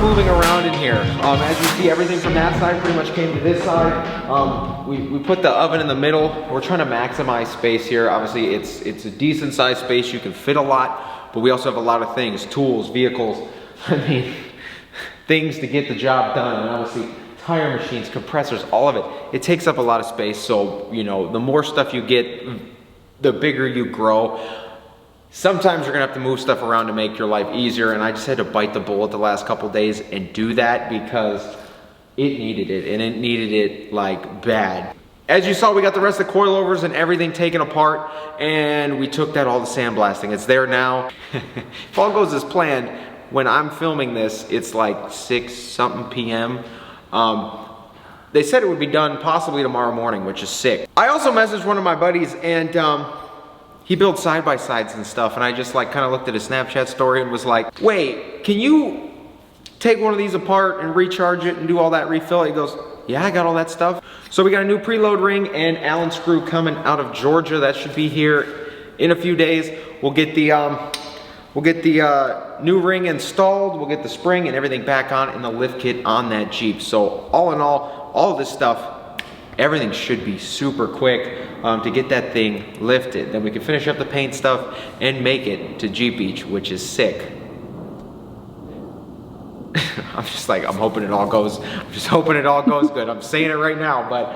moving around in here. As you see, everything from that side pretty much came to this side. We put the oven in the middle. We're trying to maximize space here. Obviously, it's a decent sized space. You can fit a lot, but we also have a lot of things, tools, vehicles. I mean, things to get the job done. And obviously, tire machines, compressors, all of it. It takes up a lot of space. So, you know, the more stuff you get, the bigger you grow. Sometimes you're gonna have to move stuff around to make your life easier, and I just had to bite the bullet the last couple days and do that because it needed it, and it needed it like bad. As you saw, we got the rest of the coilovers and everything taken apart, and we took that all to sandblasting. It's there now. If all goes as planned, when I'm filming this, it's like 6 something p.m. They said it would be done possibly tomorrow morning, which is sick. I also messaged one of my buddies, and he builds side-by-sides and stuff, and I just like kind of looked at his Snapchat story and was like, wait, can you take one of these apart and recharge it and do all that refill? He goes, yeah, I got all that stuff. So we got a new preload ring and Allen screw coming out of Georgia. That should be here in a few days. We'll get the new ring installed. We'll get the spring and everything back on and the lift kit on that Jeep. So all in all of this stuff, everything should be super quick to get that thing lifted. Then we can finish up the paint stuff and make it to Jeep Beach, which is sick. I'm just like, I'm just hoping it all goes good. I'm saying it right now, but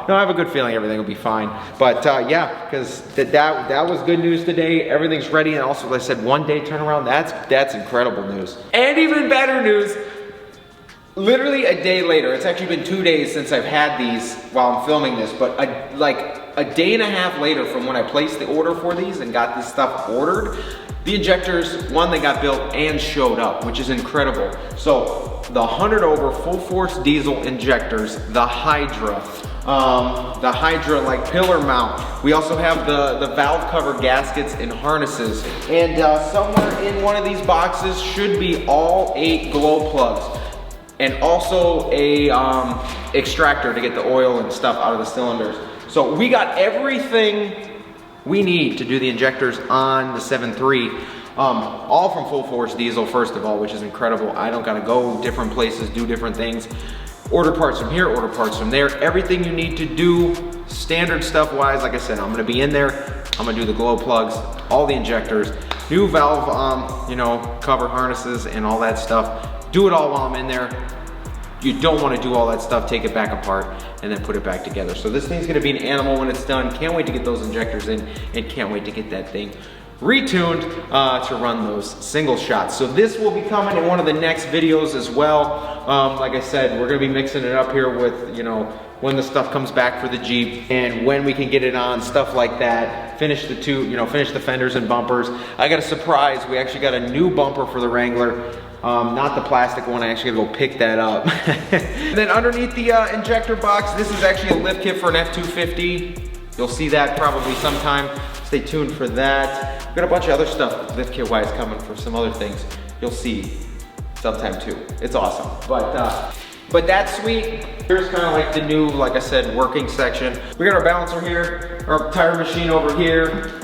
no, I have a good feeling everything will be fine. But yeah, because that was good news today. Everything's ready, and also, like I said, 1 day turnaround. That's incredible news. And even better news, literally a day later. It's actually been 2 days since I've had these while I'm filming this, but like a day and a half later from when I placed the order for these and got this stuff ordered, the injectors, one, they got built and showed up, which is incredible. So the 100 over full force diesel injectors, the Hydra like pillar mount. We also have the valve cover gaskets and harnesses. And somewhere in one of these boxes should be all 8 glow plugs. And also a extractor to get the oil and stuff out of the cylinders. So we got everything we need to do the injectors on the 7.3, all from full force diesel, first of all, which is incredible. I don't gotta go different places, do different things, order parts from here, order parts from there, everything you need to do, standard stuff wise. Like I said, I'm gonna be in there, I'm gonna do the glow plugs, all the injectors, new valve, you know, cover harnesses and all that stuff. Do it all while I'm in there. You don't want to do all that stuff, take it back apart, and then put it back together. So this thing's gonna be an animal when it's done. Can't wait to get those injectors in, and can't wait to get that thing retuned to run those single shots. So this will be coming in one of the next videos as well. Like I said, we're gonna be mixing it up here with, you know, when the stuff comes back for the Jeep and when we can get it on, stuff like that. Finish the fenders and bumpers. I got a surprise. We actually got a new bumper for the Wrangler. Not the plastic one, I actually gotta go pick that up. And then underneath the injector box, this is actually a lift kit for an F-250. You'll see that probably sometime. Stay tuned for that. We've got a bunch of other stuff lift kit wise coming for some other things. You'll see sometime too. It's awesome. But that's sweet. Here's kind of like the new, like I said, working section. We got our balancer here, our tire machine over here.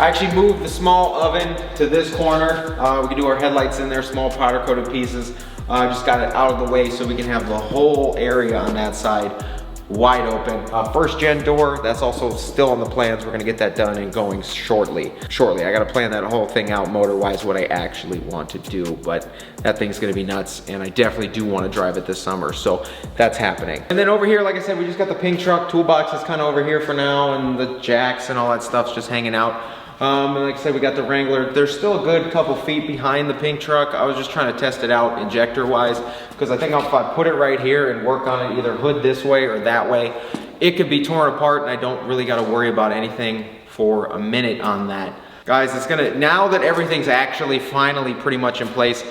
I actually moved the small oven to this corner. We can do our headlights in there, small powder coated pieces. Just got it out of the way so we can have the whole area on that side wide open. First gen door, that's also still on the plans. We're gonna get that done and going shortly. I gotta plan that whole thing out motor-wise, what I actually want to do, but that thing's gonna be nuts, and I definitely do wanna drive it this summer, so that's happening. And then over here, like I said, we just got the pink truck. Toolbox is kinda over here for now, and the jacks and all that stuff's just hanging out. And like I said, we got the Wrangler. There's still a good couple feet behind the pink truck. I was just trying to test it out injector wise, because I think if I put it right here and work on it either hood this way or that way, it could be torn apart, and I don't really got to worry about anything for a minute on that. Guys, it's gonna, now that everything's actually finally pretty much in place,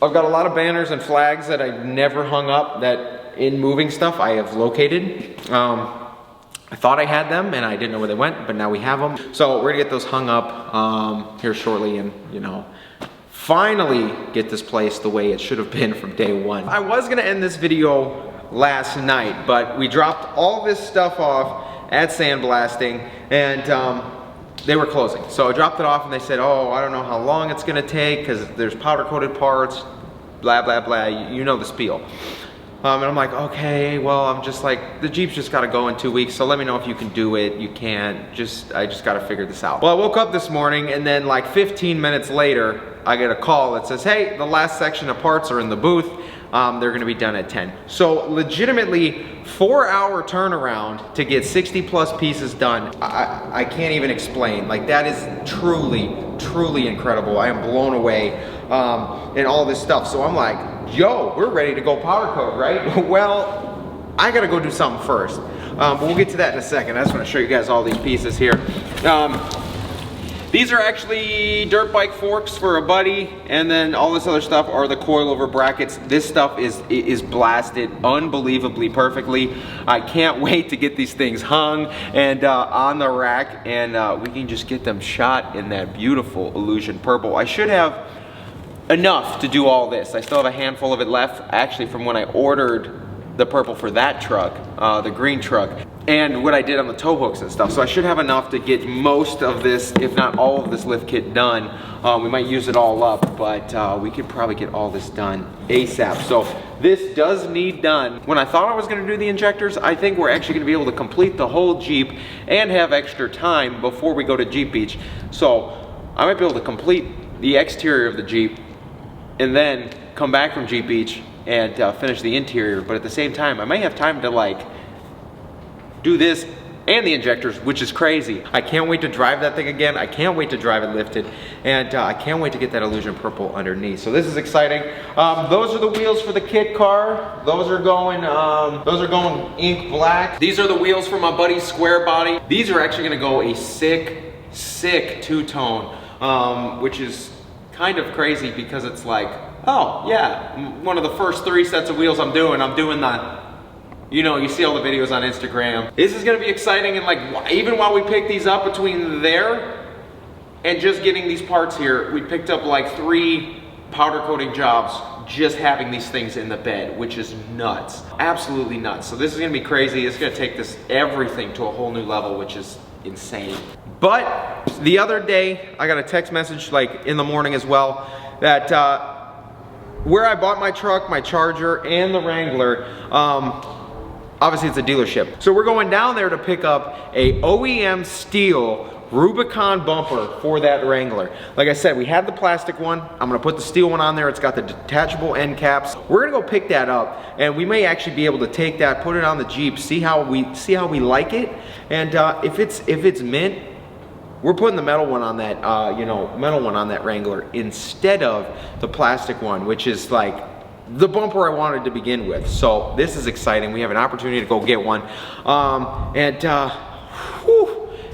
I've got a lot of banners and flags that I've never hung up that in moving stuff I have located. I thought I had them and I didn't know where they went, but now we have them. So we're gonna get those hung up here shortly, and you know, finally get this place the way it should have been from day one. I was gonna end this video last night, but we dropped all this stuff off at sandblasting, and they were closing. So I dropped it off and they said, oh, I don't know how long it's gonna take because there's powder coated parts, blah, blah, blah, you know the spiel. And I'm like, okay, well, I'm just like, the Jeep's just gotta go in 2 weeks, so let me know if you can do it, you can't, I just gotta figure this out. Well, I woke up this morning, and then like 15 minutes later, I get a call that says, hey, the last section of parts are in the booth, they're gonna be done at 10. So legitimately, 4-hour turnaround to get 60 plus pieces done. I can't even explain. Like, that is truly, truly incredible. I am blown away in all this stuff. So I'm like, yo, we're ready to go powder coat, right? Well, I gotta go do something first. But we'll get to that in a second. I just wanna show you guys all these pieces here. These are actually dirt bike forks for a buddy, and then all this other stuff are the coilover brackets. This stuff is blasted unbelievably perfectly. I can't wait to get these things hung and on the rack, and we can just get them shot in that beautiful illusion purple. I should have enough to do all this. I still have a handful of it left, actually, from when I ordered the purple for that truck, the green truck, and what I did on the tow hooks and stuff. So I should have enough to get most of this, if not all of this lift kit done. We might use it all up, but we could probably get all this done ASAP. So this does need done. When I thought I was gonna do the injectors, I think we're actually gonna be able to complete the whole Jeep and have extra time before we go to Jeep Beach. So I might be able to complete the exterior of the Jeep and then come back from Jeep Beach and finish the interior. But at the same time, I may have time to like do this and the injectors, which is crazy. I can't wait to drive that thing again. I can't wait to drive it lifted, and I can't wait to get that illusion purple underneath. So this is exciting. Those are the wheels for the kit car. Those are going ink black. These are the wheels for my buddy's square body. These are actually gonna go a sick two-tone, which is kind of crazy because it's like, oh yeah, one of the first 3 sets of wheels I'm doing the, you know, you see all the videos on Instagram. This is gonna be exciting, and like, even while we pick these up between there and just getting these parts here, we picked up like 3 powder coating jobs just having these things in the bed, which is nuts, absolutely nuts. So this is gonna be crazy. It's gonna take this everything to a whole new level, which is insane. But the other day, I got a text message like in the morning as well, that where I bought my truck, my Charger, and the Wrangler, obviously it's a dealership. So we're going down there to pick up a OEM steel Rubicon bumper for that Wrangler. Like I said, we had the plastic one. I'm gonna put the steel one on there. It's got the detachable end caps. We're gonna go pick that up, and we may actually be able to take that, put it on the Jeep, see how we like it, and if it's mint, we're putting the metal one on that, metal one on that Wrangler instead of the plastic one, which is like the bumper I wanted to begin with. So this is exciting. We have an opportunity to go get one,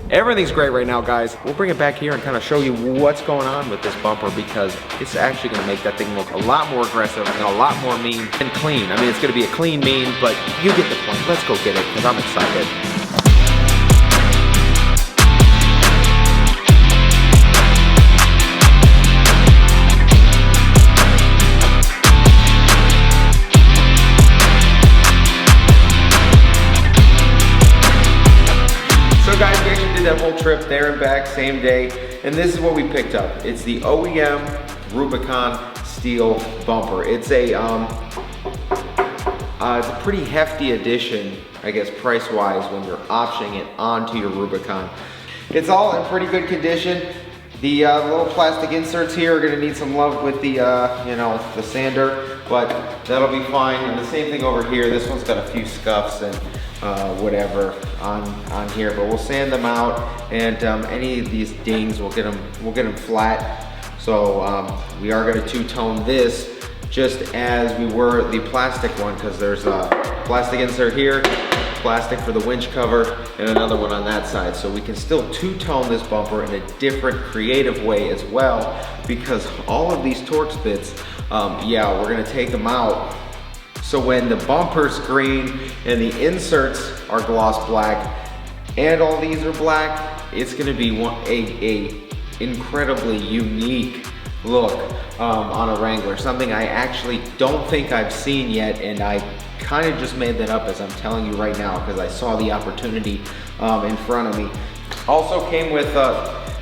everything's great right now, guys. We'll bring it back here and kind of show you what's going on with this bumper, because it's actually gonna make that thing look a lot more aggressive and a lot more mean and clean. I mean, it's gonna be a clean mean, but you get the point. Let's go get it, because I'm excited. That whole trip there and back, same day, and this is what we picked up. It's the OEM Rubicon steel bumper. It's a pretty hefty addition, I guess, price-wise, when you're optioning it onto your Rubicon. It's all in pretty good condition. The little plastic inserts here are gonna need some love with the, the sander, but that'll be fine. And the same thing over here. This one's got a few scuffs and whatever on here, but we'll sand them out, and any of these dings, we'll get them flat. So we are gonna two-tone this just as we were the plastic one, because there's a plastic insert here, plastic for the winch cover, and another one on that side. So we can still two-tone this bumper in a different, creative way as well, because all of these Torx bits, we're gonna take them out. So when the bumper's green and the inserts are gloss black and all these are black, it's gonna be a incredibly unique look on a Wrangler. Something I actually don't think I've seen yet, and I kind of just made that up as I'm telling you right now, because I saw the opportunity in front of me. Also came with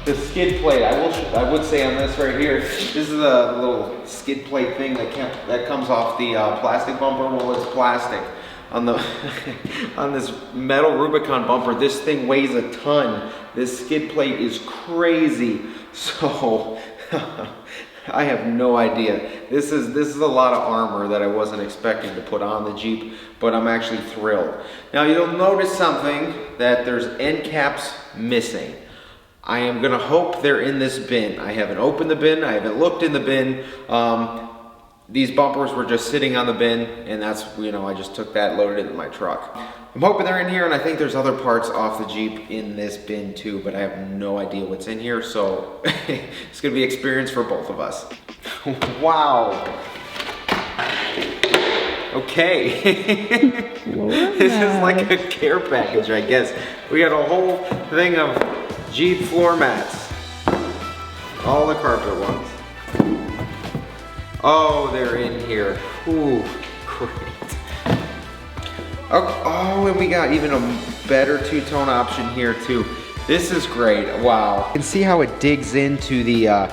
The skid plate, I would say on this right here, this is a little skid plate thing that comes off the plastic bumper. Well, it's plastic. On the on this metal Rubicon bumper, this thing weighs a ton. This skid plate is crazy. So I have no idea. This is a lot of armor that I wasn't expecting to put on the Jeep, but I'm actually thrilled. Now you'll notice something, that there's end caps missing. I am gonna hope they're in this bin. I haven't opened the bin, I haven't looked in the bin. These bumpers were just sitting on the bin, and that's, you know, I just took that, loaded it in my truck. I'm hoping they're in here, and I think there's other parts off the Jeep in this bin too, but I have no idea what's in here, so it's gonna be experience for both of us. Wow. Okay. This is like a care package, I guess. We got a whole thing of Jeep floor mats. All the carpet ones. Oh, they're in here. Ooh, great. Oh, and we got even a better two-tone option here too. This is great, wow. You can see how it digs into the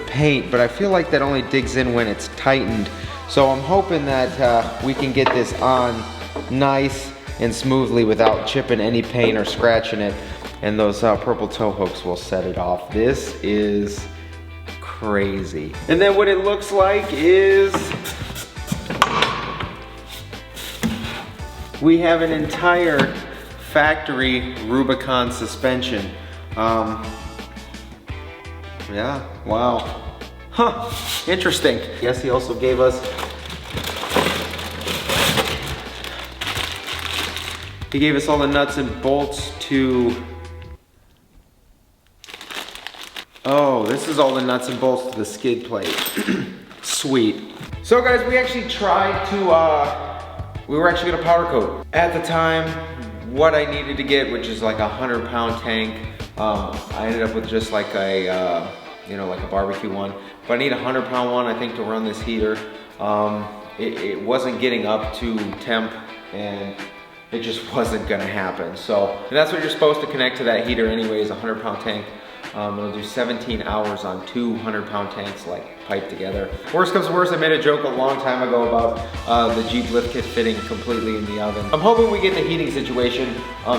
paint, but I feel like that only digs in when it's tightened. So I'm hoping that we can get this on nice and smoothly without chipping any paint or scratching it. And those purple tow hooks will set it off. This is crazy. And then what it looks like is we have an entire factory Rubicon suspension. Yeah, wow. Huh, interesting. Yes, he also gave us, all the nuts and bolts to, oh, this is all the nuts and bolts to the skid plate. Sweet. So guys, we actually tried to, we were actually gonna powder coat. At the time, what I needed to get, which is like a 100-pound tank, I ended up with just like a, you know, like a barbecue one. But I need a 100-pound one, I think, to run this heater. It wasn't getting up to temp, and it just wasn't gonna happen. So, and that's what you're supposed to connect to that heater anyways, a 100-pound tank. It'll do 17 hours on two 100-pound tanks, like piped together. Worst comes to worst, I made a joke a long time ago about the Jeep lift kit fitting completely in the oven. I'm hoping we get the heating situation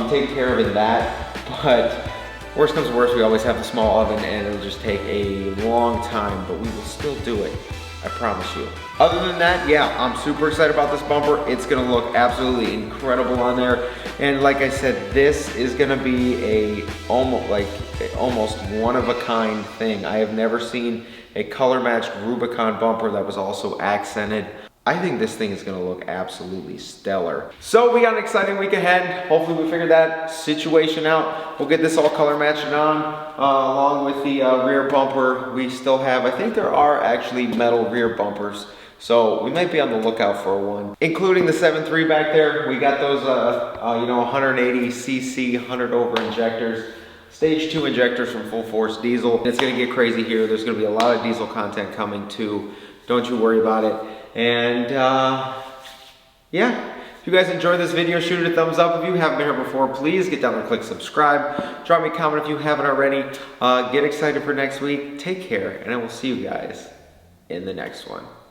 taken care of in that, but worst comes to worst, we always have the small oven, and it'll just take a long time, but we will still do it. I promise you. Other than that, yeah, I'm super excited about this bumper. It's gonna look absolutely incredible on there. And like I said, this is gonna be a almost one-of-a-kind thing. I have never seen a color-matched Rubicon bumper that was also accented. I think this thing is gonna look absolutely stellar. So we got an exciting week ahead. Hopefully we figured that situation out. We'll get this all color matched on, along with the rear bumper. We still have, I think there are actually metal rear bumpers. So we might be on the lookout for one. Including the 7.3 back there. We got those, you know, 180cc, 100 over injectors. Stage 2 injectors from Full Force Diesel. It's gonna get crazy here. There's gonna be a lot of diesel content coming too. Don't you worry about it. And yeah, if you guys enjoyed this video, shoot it a thumbs up. If you haven't been here before, please get down and click subscribe. Drop me a comment if you haven't already. Get excited for next week. Take care, and I will see you guys in the next one.